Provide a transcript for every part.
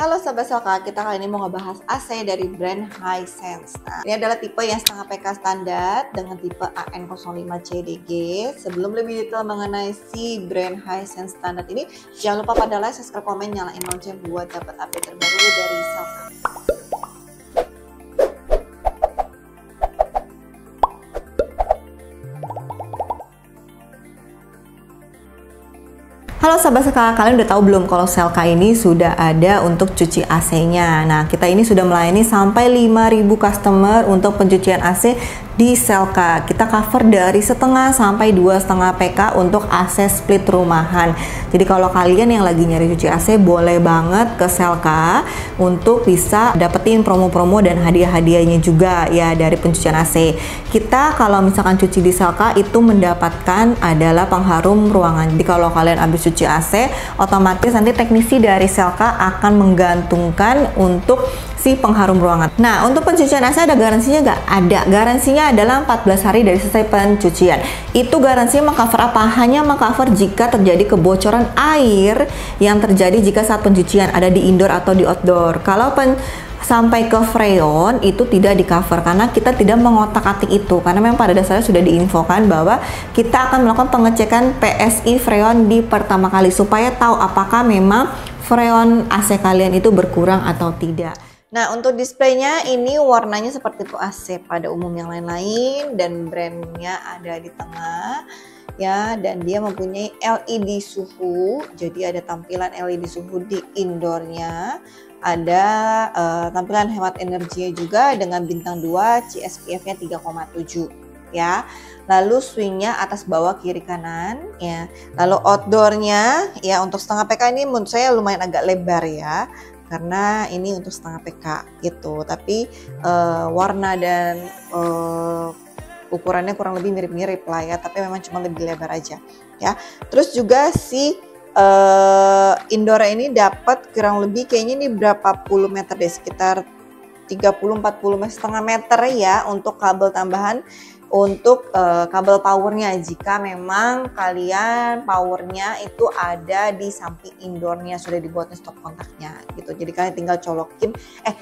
Halo Sobat Soka, kita kali ini mau ngebahas AC dari brand Hisense. Nah, ini adalah tipe yang setengah PK standar dengan tipe AN05CDG. Sebelum lebih detail mengenai si brand Hisense standar ini, jangan lupa pada like, subscribe, komen, nyalain lonceng buat dapat update terbaru dari Soka. Halo Sobat Selka, kalian udah tahu belum kalau Selka ini sudah ada untuk cuci AC-nya. Nah, kita ini sudah melayani sampai 5.000 customer untuk pencucian AC di Selka. Kita cover dari setengah sampai 2,5 PK untuk AC split rumahan. Jadi kalau kalian yang lagi nyari cuci AC, boleh banget ke Selka untuk bisa dapetin promo-promo dan hadiah-hadiahnya juga ya dari pencucian AC. Kita kalau misalkan cuci di Selka itu mendapatkan adalah pengharum ruangan. Jadi kalau kalian habis cuci AC, otomatis nanti teknisi dari Selka akan menggantungkan untuk si pengharum ruangan. Nah, untuk pencucian AC ada garansinya nggak? Ada. Garansinya adalah 14 hari dari selesai pencucian. Itu garansinya mengcover apa? Hanya mengcover jika terjadi kebocoran air yang terjadi jika saat pencucian ada di indoor atau di outdoor. Kalau sampai ke freon itu tidak di cover karena kita tidak mengotak-atik itu, karena memang pada dasarnya sudah diinfokan bahwa kita akan melakukan pengecekan PSI freon di pertama kali supaya tahu apakah memang freon AC kalian itu berkurang atau tidak. Nah, untuk displaynya ini warnanya seperti itu AC pada umum yang lain-lain dan brandnya ada di tengah ya, dan dia mempunyai LED suhu, jadi ada tampilan LED suhu di indoornya. Ada tampilan hemat energinya juga dengan bintang 2, CSPF-nya 3,7 ya. Lalu swingnya atas bawah kiri kanan ya. Lalu outdoornya ya untuk setengah PK ini menurut saya lumayan agak lebar ya, karena ini untuk setengah PK gitu. Tapi warna dan ukurannya kurang lebih mirip-mirip lah ya, tapi memang cuma lebih lebar aja ya. Terus juga si indoor ini dapat kurang lebih kayaknya ini berapa puluh meter deh, sekitar 30-40 setengah meter ya untuk kabel tambahan untuk kabel powernya jika memang kalian powernya itu ada di samping indoornya, sudah dibuatnya stop kontaknya gitu. Jadi kalian tinggal colokin,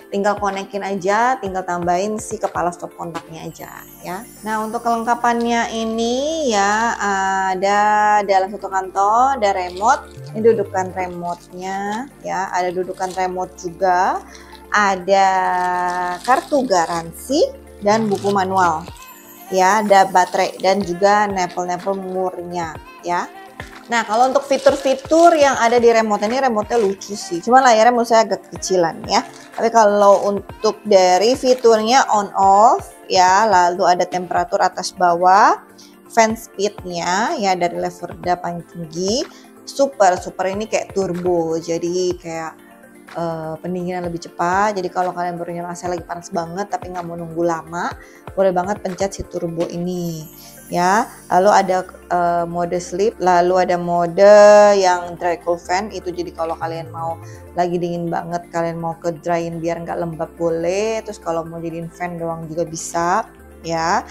tinggal konekin aja, tinggal tambahin si kepala stop kontaknya aja ya. Nah, untuk kelengkapannya ini ya ada dalam satu kantong, ada remote, ini dudukan remote-nya ya, ada dudukan remote juga, ada kartu garansi dan buku manual ya, ada baterai dan juga nempel-nempel murnya ya. Nah, kalau untuk fitur-fitur yang ada di remote ini, remote-nya lucu sih, cuman layarnya menurut saya agak kecilan ya. Tapi kalau untuk dari fiturnya on off ya, lalu ada temperatur atas bawah, fan speed-nya ya dari level rendah paling tinggi, super ini kayak turbo, jadi kayak pendinginan lebih cepat. Jadi kalau kalian baru nyala AC lagi panas banget tapi nggak mau nunggu lama, boleh banget pencet si turbo ini ya. Lalu ada mode sleep, lalu ada mode yang dry cool fan, itu jadi kalau kalian mau lagi dingin banget, kalian mau ke dryin biar nggak lembab boleh. Terus kalau mau jadiin fan doang juga bisa ya.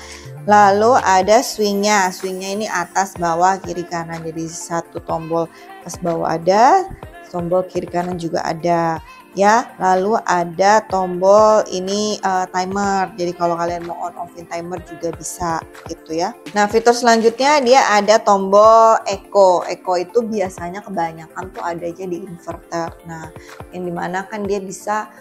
Lalu ada swingnya ini atas bawah kiri kanan, jadi satu tombol atas bawah ada, tombol kiri kanan juga ada ya. Lalu ada tombol ini timer, jadi kalau kalian mau on offin timer juga bisa gitu ya. Nah, fitur selanjutnya dia ada tombol eco itu biasanya kebanyakan tuh ada aja di inverter. Nah, yang dimana kan dia bisa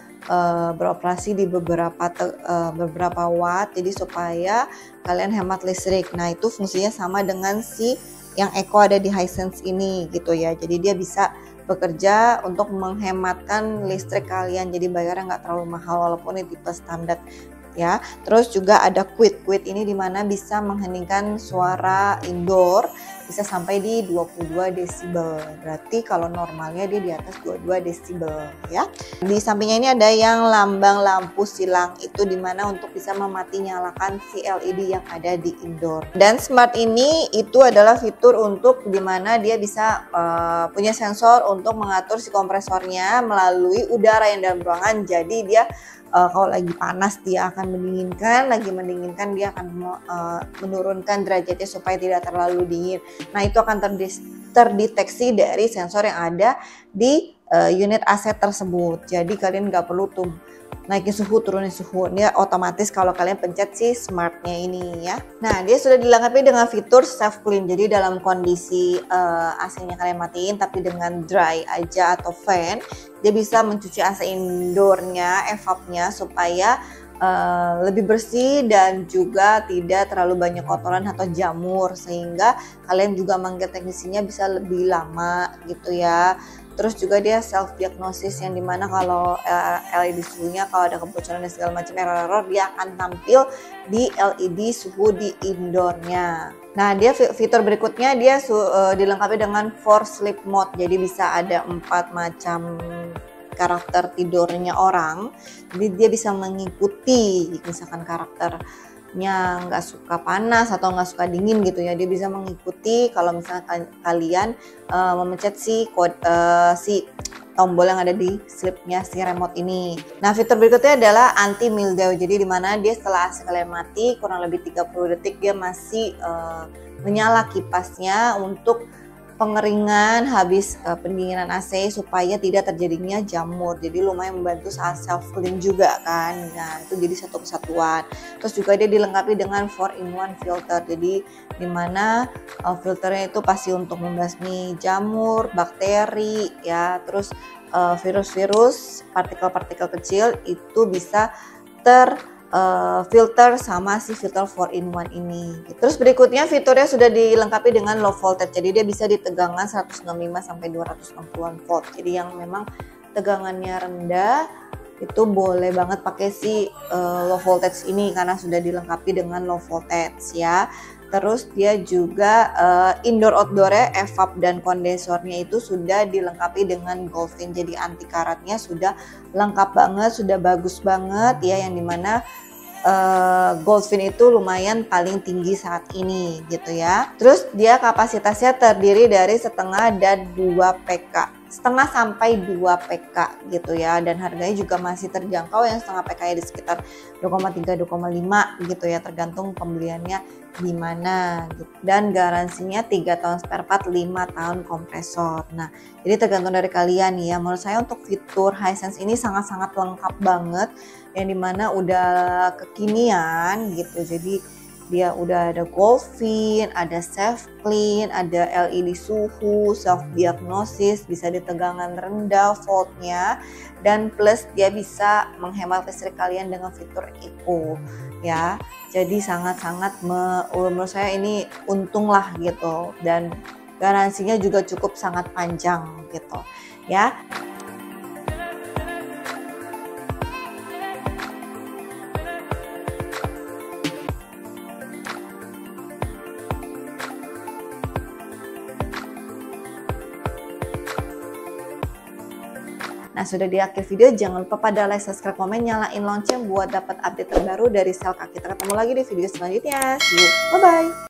beroperasi di beberapa watt, jadi supaya kalian hemat listrik. Nah, itu fungsinya sama dengan si yang eco ada di Hisense ini gitu ya. Jadi dia bisa bekerja untuk menghematkan listrik kalian, jadi bayarnya nggak terlalu mahal walaupun ini tipe standar ya. Terus juga ada quit ini dimana bisa mengheningkan suara indoor bisa sampai di 22 desibel, berarti kalau normalnya dia di atas 22 desibel ya. Di sampingnya ini ada yang lambang lampu silang, itu dimana untuk bisa memati nyalakan si LED yang ada di indoor. Dan smart ini itu adalah fitur untuk dimana dia bisa punya sensor untuk mengatur si kompresornya melalui udara yang dalam ruangan. Jadi dia kalau lagi panas dia akan mendinginkan, lagi mendinginkan dia akan menurunkan derajatnya supaya tidak terlalu dingin. Nah, itu akan terdeteksi dari sensor yang ada di unit AC tersebut. Jadi kalian nggak perlu tuh naikin suhu, turunin suhu. Dia otomatis kalau kalian pencet si smartnya ini ya. Nah, dia sudah dilengkapi dengan fitur self clean. Jadi dalam kondisi AC-nya kalian matiin tapi dengan dry aja atau fan, dia bisa mencuci AC indoornya, evapnya supaya lebih bersih dan juga tidak terlalu banyak kotoran atau jamur, sehingga kalian juga manggil teknisinya bisa lebih lama gitu ya. Terus juga dia self diagnosis yang dimana kalau LED suhunya kalau ada kebocoran dan segala macam error dia akan tampil di LED suhu di indoornya. Nah, dia fitur berikutnya dia dilengkapi dengan 4 sleep mode. Jadi bisa ada 4 macam karakter tidurnya orang. Jadi dia bisa mengikuti misalkan karakternya nggak suka panas atau nggak suka dingin gitu ya, dia bisa mengikuti kalau misalnya kalian memencet si tombol yang ada di slipnya si remote ini. Nah, fitur berikutnya adalah anti mildew. Jadi dimana dia setelah AC kalian mati kurang lebih 30 detik dia masih menyala kipasnya untuk pengeringan habis pendinginan AC supaya tidak terjadinya jamur. Jadi lumayan membantu saat self clean juga kan. Nah, itu jadi satu kesatuan. Terus juga dia dilengkapi dengan 4-in-1 filter. Jadi dimana filternya itu pasti untuk membasmi jamur, bakteri ya, terus virus-virus, partikel-partikel kecil itu bisa filter sama si filter 4-in-1 ini. Terus berikutnya fiturnya sudah dilengkapi dengan low voltage. Jadi dia bisa di tegangan 165 sampai 260 volt. Jadi yang memang tegangannya rendah itu boleh banget pakai si low voltage ini karena sudah dilengkapi dengan low voltage ya. Terus dia juga indoor outdoornya evap dan kondensornya itu sudah dilengkapi dengan Goldfin. Jadi anti karatnya sudah lengkap banget, sudah bagus banget ya, yang dimana Goldfin itu lumayan paling tinggi saat ini gitu ya. Terus dia kapasitasnya terdiri dari setengah dan 2 PK. Setengah sampai 2 PK gitu ya, dan harganya juga masih terjangkau. Yang setengah PK ya di sekitar 2,3-2,5 gitu ya, tergantung pembeliannya gimana gitu. Dan garansinya 3 tahun spare part, 5 tahun kompresor. Nah, jadi tergantung dari kalian ya. Menurut saya untuk fitur Hisense ini sangat-sangat lengkap banget, yang dimana udah kekinian gitu. Jadi dia udah ada Goldfin, ada self clean, ada LED suhu, self diagnosis, bisa di tegangan rendah voltnya, dan plus dia bisa menghemat listrik kalian dengan fitur eco ya. Jadi sangat-sangat menurut saya ini untung lah gitu, dan garansinya juga cukup sangat panjang gitu ya. Nah, sudah di akhir video, jangan lupa pada like, subscribe, komen, nyalain lonceng buat dapat update terbaru dari Selka. Kita ketemu lagi di video selanjutnya. See you. Bye-bye.